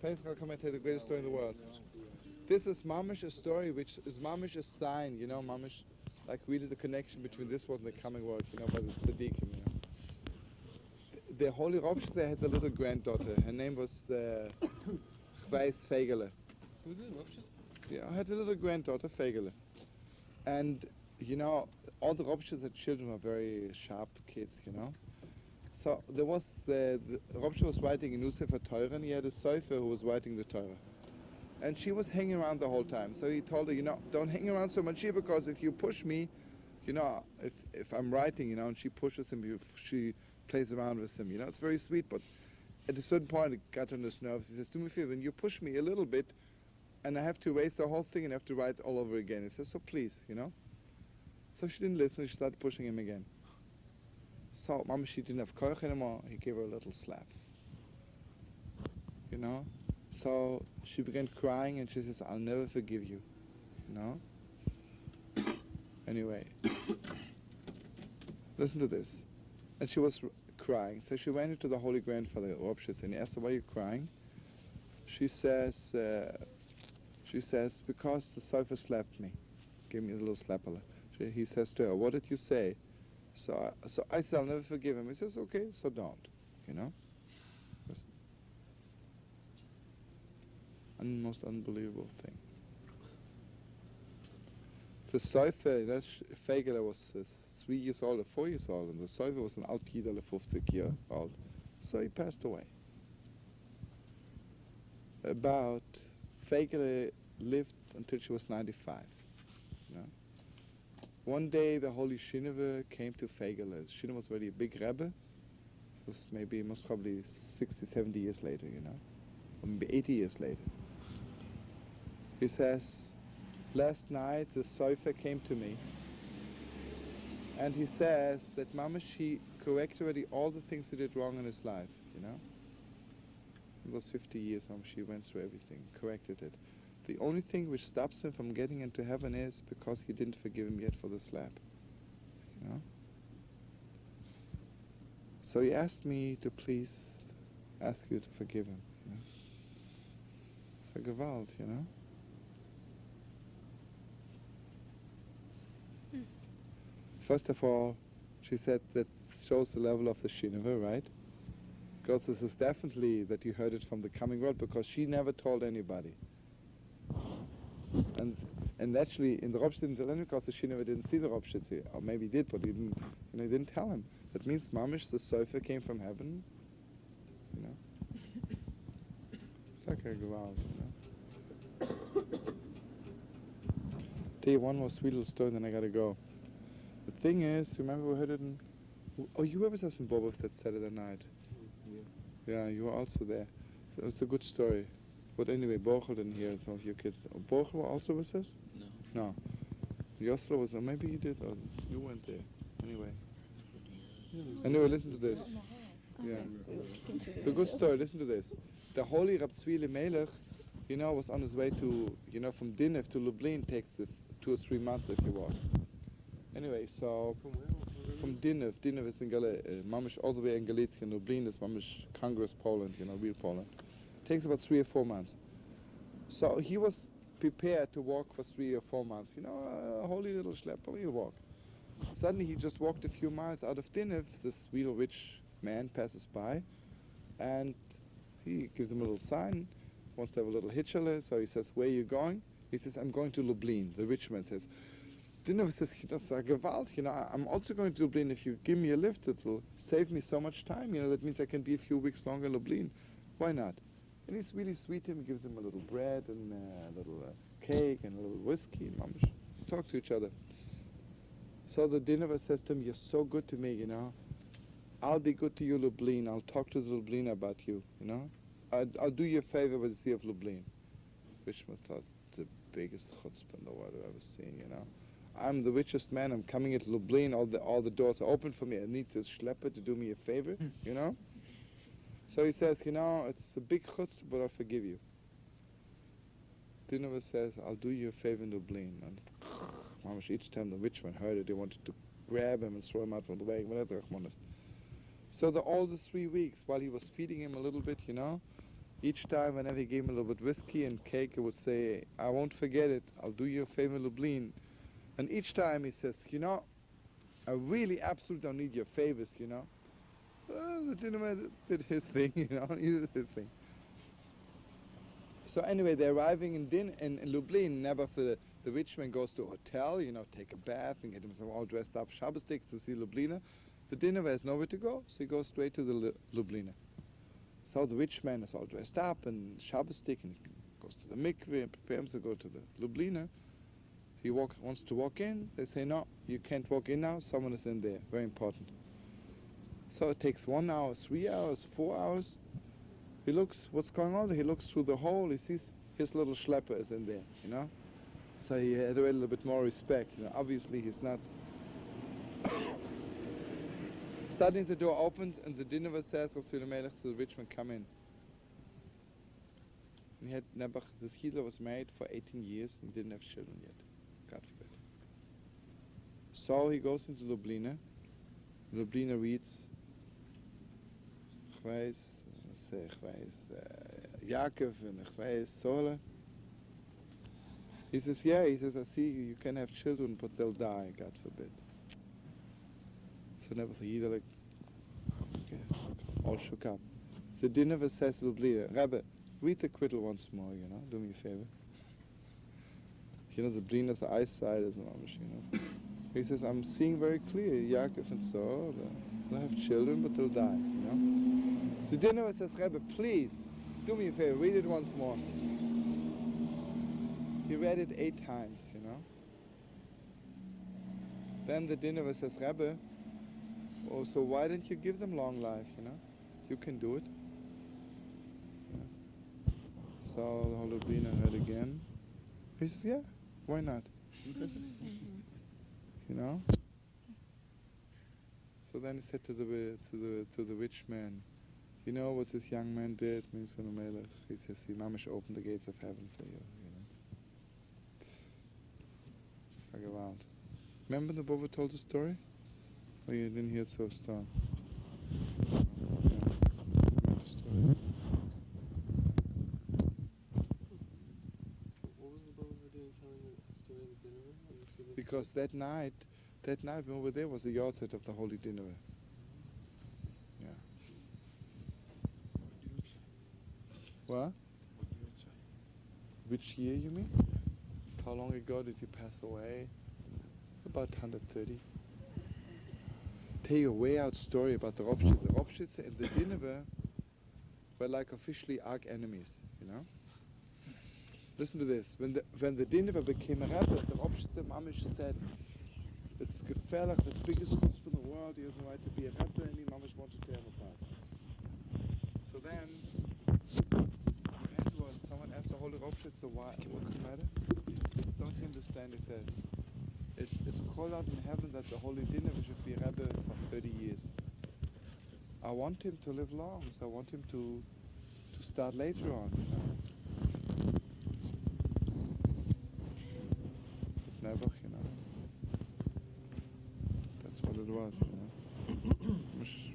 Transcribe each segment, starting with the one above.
Pesach I'll come and tell you the greatest story in the world. This is mamish a story which is mamish a sign, you know, mamish, like really the connection between this world and the coming world, you know, by the tzaddikim, you know. The holy Rebbe had a little granddaughter. Her name was Chweis Fegele. Yeah, I had a little granddaughter, Fegele. And, you know, all the Rebbe's had children were very sharp kids, you know. So there was, the Rebbe was writing a newspaper Torah, and he had a sofer who was writing the Torah. And she was hanging around the whole time. So he told her, you know, don't hang around so much here, because if you push me, you know, if I'm writing, you know, and she pushes him, she plays around with him, you know, it's very sweet, but at a certain point it got on his nerves. He says, do me a favor, when you push me a little bit, and I have to erase the whole thing and have to write all over again. He says, so please, you know. So she didn't listen, she started pushing him again. So, Mama, she didn't have koich anymore, he gave her a little slap. You know? So, she began crying and she says, I'll never forgive you. You know? Anyway. Listen to this. And she was crying. So she went into the holy grandfather, Rebshitz, and he asked her, why are you crying? She says, because the sofa slapped me. Gave me a little slap. He says to her, what did you say? So I said, I'll never forgive him. He says, okay, so don't, you know? Listen. And most unbelievable thing. The sofa, that Fegele was 3 years old or 4 years old, and the sofa was an alt Yidel, 50 years old. So he passed away. Fegele lived until she was 95. You know? One day the holy Shineva came to Fegele. Shineva was already a big Rebbe. It was most probably 60, 70 years later, you know, or maybe 80 years later. He says, last night the sofer came to me, and he says that Mama, she corrected already all the things he did wrong in his life, you know. It was 50 years, Mama, she went through everything, corrected it. The only thing which stops him from getting into heaven is because he didn't forgive him yet for the slap, you know. So he asked me to please ask you to forgive him, you know. It's a gewalt, you know. First of all, she said that shows the level of the Shineva, right? Because this is definitely that you heard it from the coming world, because she never told anybody. And actually, in the Rebbe didn't tell him because the Shineva didn't see the Rebbe, or maybe he did, but he didn't, you know, he didn't tell him. That means Mamish, the sofer, came from heaven, you know. It's like a gewalt, you know. Tell you one more sweet little story, then I gotta go. The thing is, remember we heard it in... Oh, you were with us in Bobov that Saturday night. Yeah, you were also there. So it's a good story. But anyway, Borchel didn't hear, some of your kids. Borchel were also with us? No. No. Yoslo was there. Maybe he did, or you went there. Anyway. Anyway, listen to this. Yeah. It's a good story, listen to this. The holy Rab Tzvi Melech, you know, was on his way to, you know, from Dinev to Lublin, takes 2 or 3 months if you walk. Anyway, so from Dinev is in Mamish all the way in Galicia, and Lublin is Mamish Congress, Poland, you know, real Poland. Takes about 3 or 4 months. So he was prepared to walk for 3 or 4 months, you know, a holy little schlepper, he'll walk. Suddenly he just walked a few miles out of Dinev, this real rich man passes by, and he gives him a little sign, wants to have a little hitchele, so he says, where are you going? He says, I'm going to Lublin. The rich man says, Dinev says, that's a gewalt, you know, I'm also going to Lublin. If you give me a lift, it'll save me so much time, you know, that means I can be a few weeks longer in Lublin. Why not? And he's really sweet to him, he gives him a little bread and a little cake and a little whiskey, and mamish, talk to each other. So the Dinev says to him, you're so good to me, you know, I'll be good to you, Lublin, I'll talk to the Lublin about you, you know, I'll do you a favor with the sea of Lublin. Richmond thought, the biggest chutzpah in the world I've ever seen, you know. I'm the richest man, I'm coming into Lublin, all the doors are open for me, I need this schlepper to do me a favor, you know. So he says, you know, it's a big chutzpah, but I'll forgive you. Dinev says, I'll do you a favor in Lublin. And mamish, each time the rich man heard it, he wanted to grab him and throw him out from the wagon. So all the 3 weeks, while he was feeding him a little bit, you know, Each time, whenever he gave him a little bit whiskey and cake, he would say, I won't forget it, I'll do you a favor, Lublin. And each time he says, you know, I really absolutely don't need your favors, you know. The dinner did his thing, you know, he did his thing. So anyway, they're arriving in Lublin. Never the rich man goes to a hotel, you know, take a bath and get himself all dressed up, Shabbos tickets to see Lublina. The dinner has nowhere to go, so he goes straight to the Lublina. So the rich man is all dressed up and Shabbos stick and goes to the mikveh and prepares to go to the Lublina. He wants to walk in. They say, no, you can't walk in now. Someone is in there. Very important. So it takes 1 hour, 3 hours, 4 hours. He looks, what's going on there? He looks through the hole. He sees his little schlepper is in there, you know. So he had a little bit more respect. You know, obviously he's not. Suddenly the door opens and the dinner says to the rich man, come in. And he had never, this Hitler was married for 18 years and didn't have children yet. God forbid. So he goes into Lublina. Lublina reads, Yaakov and Sola. He says, yeah, he says, I see you can have children, but they'll die, God forbid. So never Hitler, like, okay, all shook up. The dinner says to Lublina, Rebbe, read the quittal once more, you know, do me a favor. You know, the Blina's eyesight is mamish, you know. He says, I'm seeing very clear, Yaakov and so, they'll have children, but they'll die, you know. The dinner says, Rebbe, please, do me a favor, read it once more. He read it 8 times, you know. Then the dinner says, Rebbe, oh, so why don't you give them long life, you know? You can do it. Yeah. So the whole Lublina read again. He says, yeah, why not? You know? So then he said to the rich man, you know what this young man did? He says, he mamish opened the gates of heaven for you, you know. Fuck around. Remember the Baba told the story? Or you didn't hear it so strong? Yeah, it's a story. So what was the Baba doing telling the story of the dinner? Because that night when we were there was the yahrzeit of the Holy Dinner. Yeah. What? Which year you mean? How long ago did he pass away? About 130. Tell you a way out story about the Ropshitze. The Ropshitze and the Dinner were like officially arch enemies, you know? Listen to this. When the Dinner became a Rebbe, the Ropshitze Mamish said, it's gefährlich, the biggest chutzpah in the world, he has a right to be a Rebbe, and he Mamish wanted to tear him apart. So then, the end was, someone asked the Holy Ropshitze, why, what's the matter? He says, don't you understand, he says, it's called out in heaven that the Holy Dinner should be a Rebbe for 30 years. I want him to live long, so I want him to start later on, you know. Never, you know. That's what it was, you know.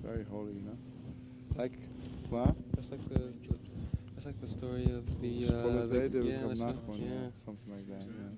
Very holy, you know. Like, what? That's like the story of the yeah, yeah, something like that. Yeah.